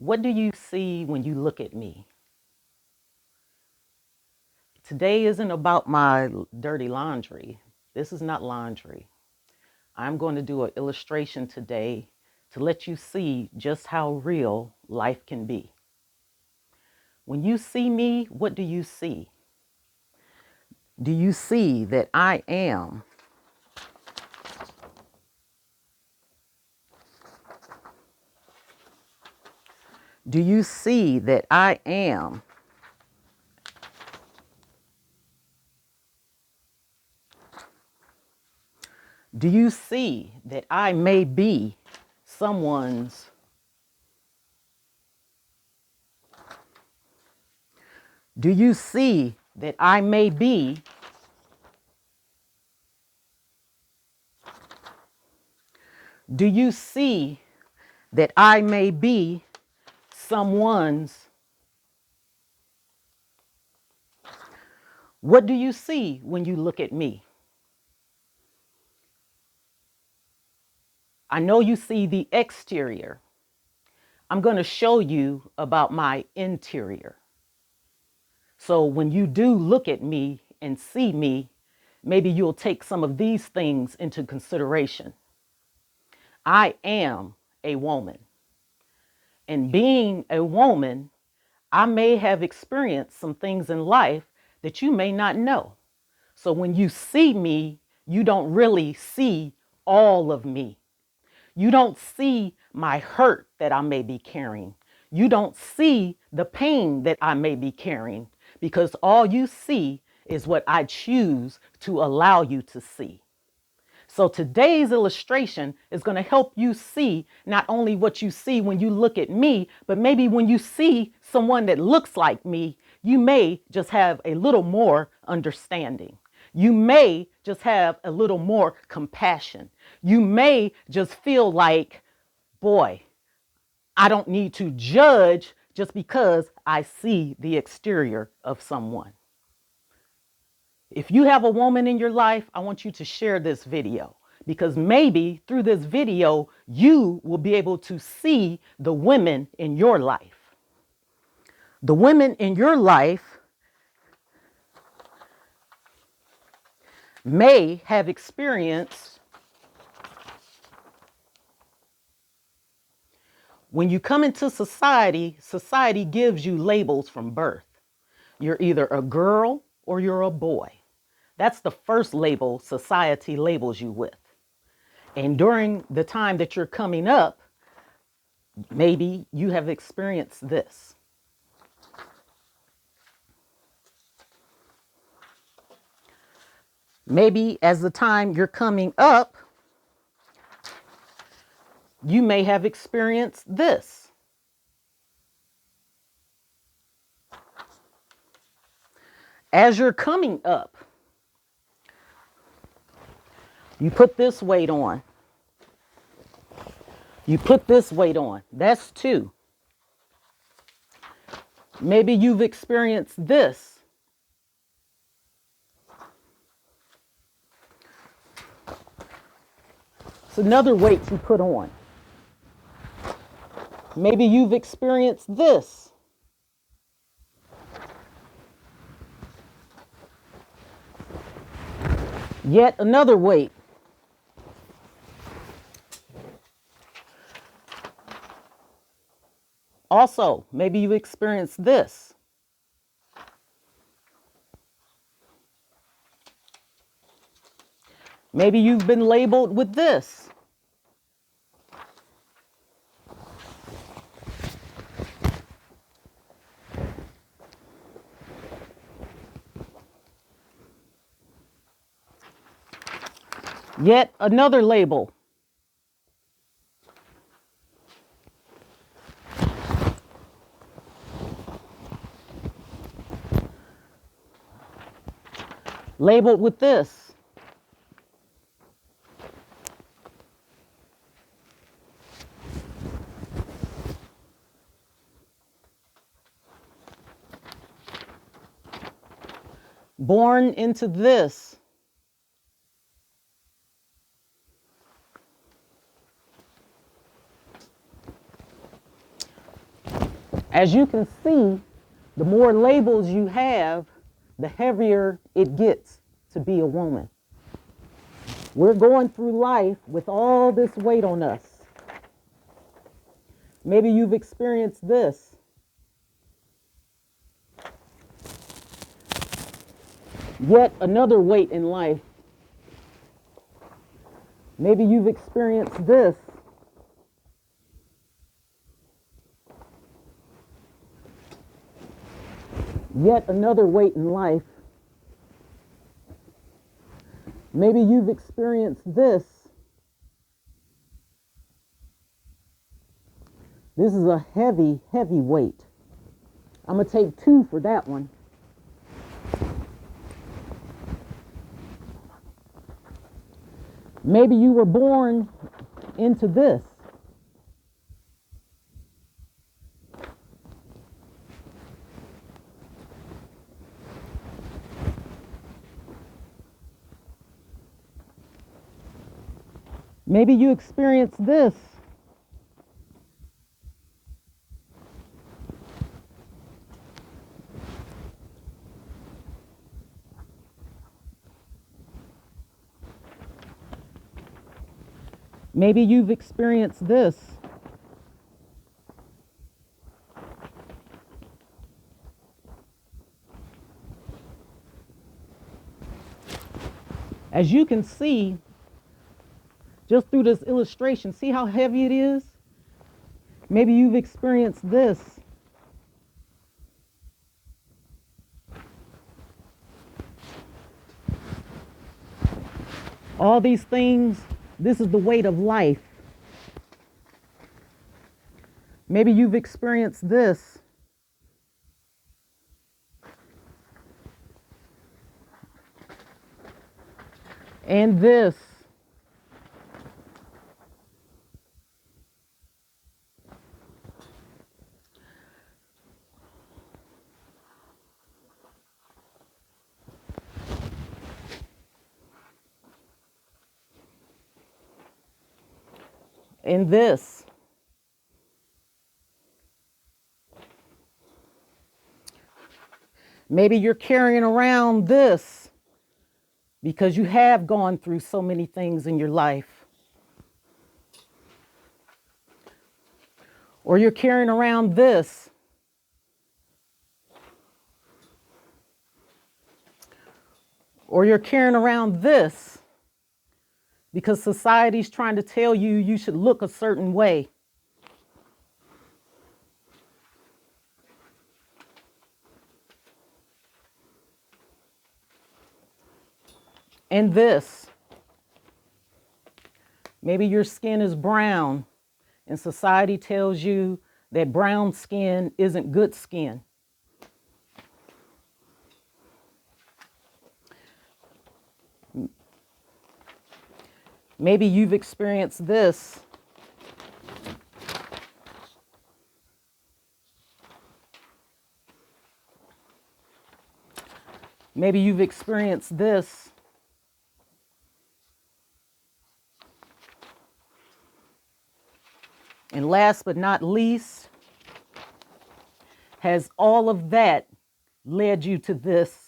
What do you see when you look at me? Today isn't about my dirty laundry. This is not laundry. I'm going to do an illustration today to let you see just how real life can be. When you see me, what do you see? Do you see that I am? Do you see that I am? Do you see that I may be someone's? Do you see that I may be? Do you see that I may be someone's? What do you see when you look at me? I know you see the exterior. I'm going to show you about my interior. So when you do look at me and see me, maybe you'll take some of these things into consideration. I am a woman. And being a woman, I may have experienced some things in life that you may not know. So when you see me, you don't really see all of me. You don't see my hurt that I may be carrying. You don't see the pain that I may be carrying because all you see is what I choose to allow you to see. So today's illustration is going to help you see not only what you see when you look at me, but maybe when you see someone that looks like me, you may just have a little more understanding. You may just have a little more compassion. You may just feel like, boy, I don't need to judge just because I see the exterior of someone. If you have a woman in your life, I want you to share this video because maybe through this video, you will be able to see the women in your life. The women in your life may have experienced, when you come into society, society gives you labels from birth. You're either a girl or you're a boy. That's the first label society labels you with. And during the time that you're coming up, maybe you have experienced this. Maybe as the time you're coming up, you may have experienced this. As you're coming up, you put this weight on. You put this weight on. That's two. Maybe you've experienced this. It's another weight you put on. Maybe you've experienced this. Yet another weight. Also, maybe you experienced this. Maybe you've been labeled with this. Yet another label. Labeled with this. Born into this. As you can see, the more labels you have, the heavier it gets to be a woman. We're going through life with all this weight on us. Maybe you've experienced this. Yet another weight in life. Maybe you've experienced this. Yet another weight in life. Maybe you've experienced this. This is a heavy, heavy weight. I'm going to take 2 for that one. Maybe you were born into this. Maybe you experienced this. Maybe you've experienced this. As you can see, just through this illustration, see how heavy it is? Maybe you've experienced this. All these things, this is the weight of life. Maybe you've experienced this. And this. And this. Maybe you're carrying around this because you have gone through so many things in your life. Or you're carrying around this. Or you're carrying around this because society's trying to tell you you should look a certain way. And this. Maybe your skin is brown and society tells you that brown skin isn't good skin. Maybe you've experienced this. Maybe you've experienced this. And last but not least, has all of that led you to this?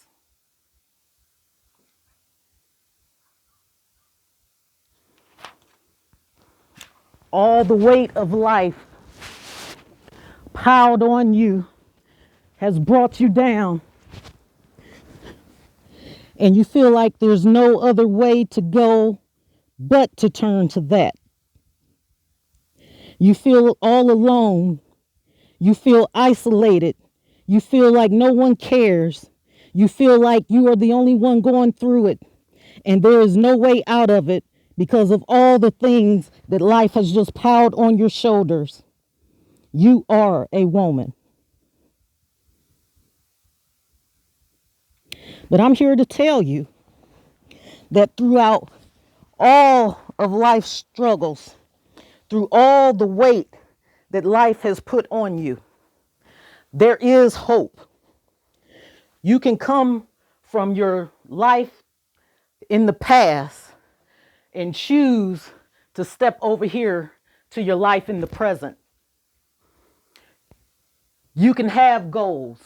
All the weight of life piled on you has brought you down. And you feel like there's no other way to go but to turn to that. You feel all alone. You feel isolated. You feel like no one cares. You feel like you are the only one going through it. And there is no way out of it because of all the things that life has just piled on your shoulders. You are a woman. But I'm here to tell you that throughout all of life's struggles, through all the weight that life has put on you, there is hope. You can come from your life in the past and choose to step over here to your life in the present. You can have goals.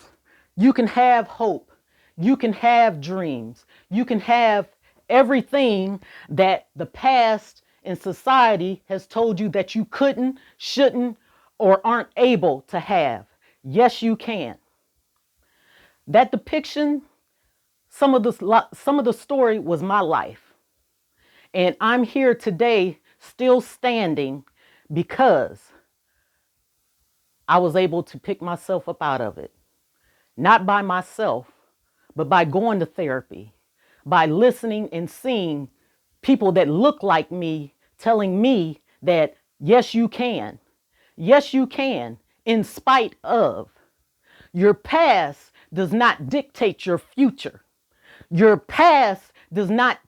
You can have hope. You can have dreams. You can have everything that the past and society has told you that you couldn't, shouldn't, or aren't able to have. Yes, you can. That depiction, some of the story was my life. And I'm here today still standing because I was able to pick myself up out of it. Not by myself, but by going to therapy, by listening and seeing people that look like me telling me that, yes, you can. Yes, you can, in spite of. Your past does not dictate your future. Your past does not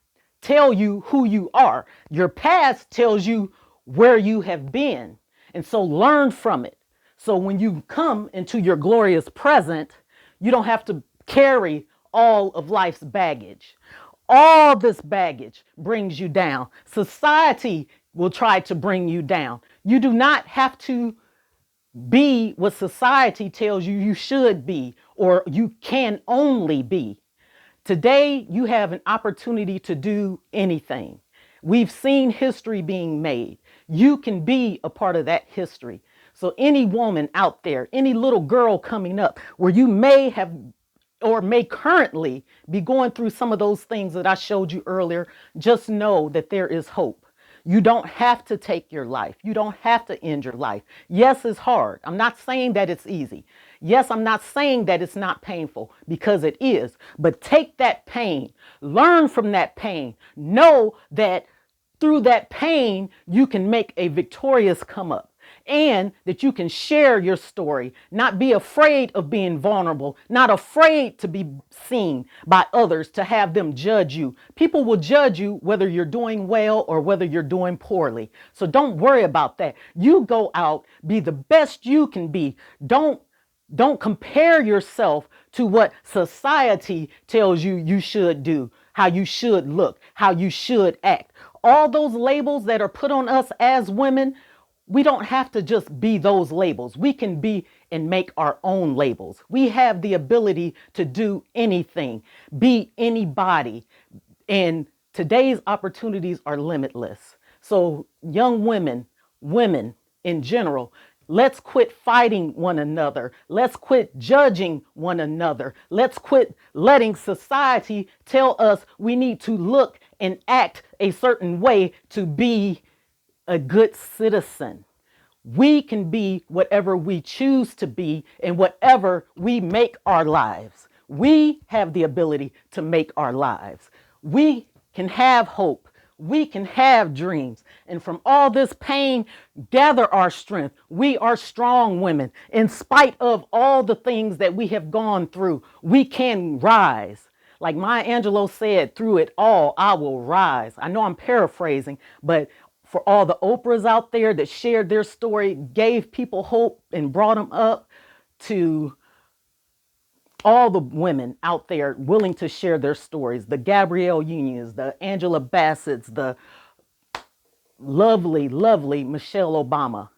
tell you who you are. Your past tells you where you have been. And so learn from it. So when you come into your glorious present, you don't have to carry all of life's baggage. All this baggage brings you down. Society will try to bring you down. You do not have to be what society tells you you should be or you can only be. Today, you have an opportunity to do anything. We've seen history being made. You can be a part of that history. So, any woman out there, any little girl coming up where you may have or may currently be going through some of those things that I showed you earlier, just know that there is hope. You don't have to take your life. You don't have to end your life. Yes, it's hard. I'm not saying that it's easy. Yes, I'm not saying that it's not painful because it is. But take that pain, learn from that pain, know that through that pain, you can make a victorious come up and that you can share your story, not be afraid of being vulnerable, not afraid to be seen by others, to have them judge you. People will judge you whether you're doing well or whether you're doing poorly. So don't worry about that. You go out, be the best you can be. Don't compare yourself to what society tells you you should do, how you should look, how you should act. All those labels that are put on us as women, we don't have to just be those labels. We can be and make our own labels. We have the ability to do anything, be anybody. And today's opportunities are limitless. So young women, women in general, let's quit fighting one another. Let's quit judging one another. Let's quit letting society tell us we need to look and act a certain way to be a good citizen. We can be whatever we choose to be and whatever we make our lives. We have the ability to make our lives. We can have hope. We can have dreams. And from all this pain, gather our strength. We are strong women. In spite of all the things that we have gone through, we can rise. Like Maya Angelou said, through it all, I will rise. I know I'm paraphrasing, but for all the Oprahs out there that shared their story, gave people hope and brought them up, to all the women out there willing to share their stories, the Gabrielle Unions, the Angela Bassett's, the lovely, lovely Michelle Obama.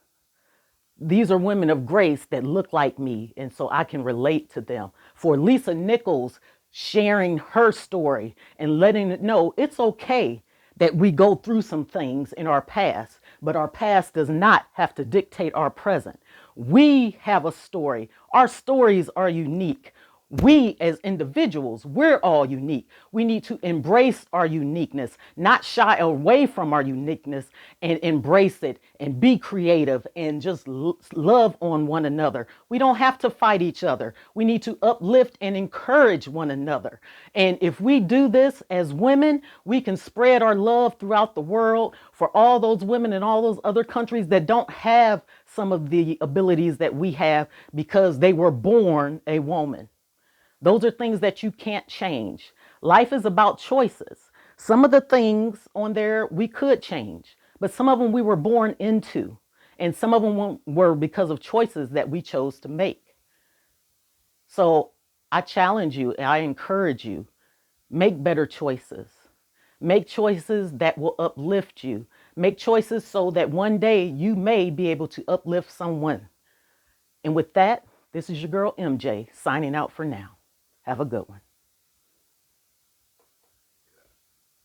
These are women of grace that look like me, and so I can relate to them. For Lisa Nichols sharing her story and letting it know it's okay that we go through some things in our past, but our past does not have to dictate our present. We have a story. Our stories are unique. We as individuals, we're all unique. We need to embrace our uniqueness, not shy away from our uniqueness, and embrace it and be creative and just love on one another. We don't have to fight each other. We need to uplift and encourage one another. And if we do this as women, we can spread our love throughout the world for all those women in all those other countries that don't have some of the abilities that we have because they were born a woman. Those are things that you can't change. Life is about choices. Some of the things on there we could change, but some of them we were born into, and some of them were because of choices that we chose to make. So I challenge you, and I encourage you, make better choices. Make choices that will uplift you. Make choices so that one day you may be able to uplift someone. And with that, This is your girl MJ signing out for now. Have a good one.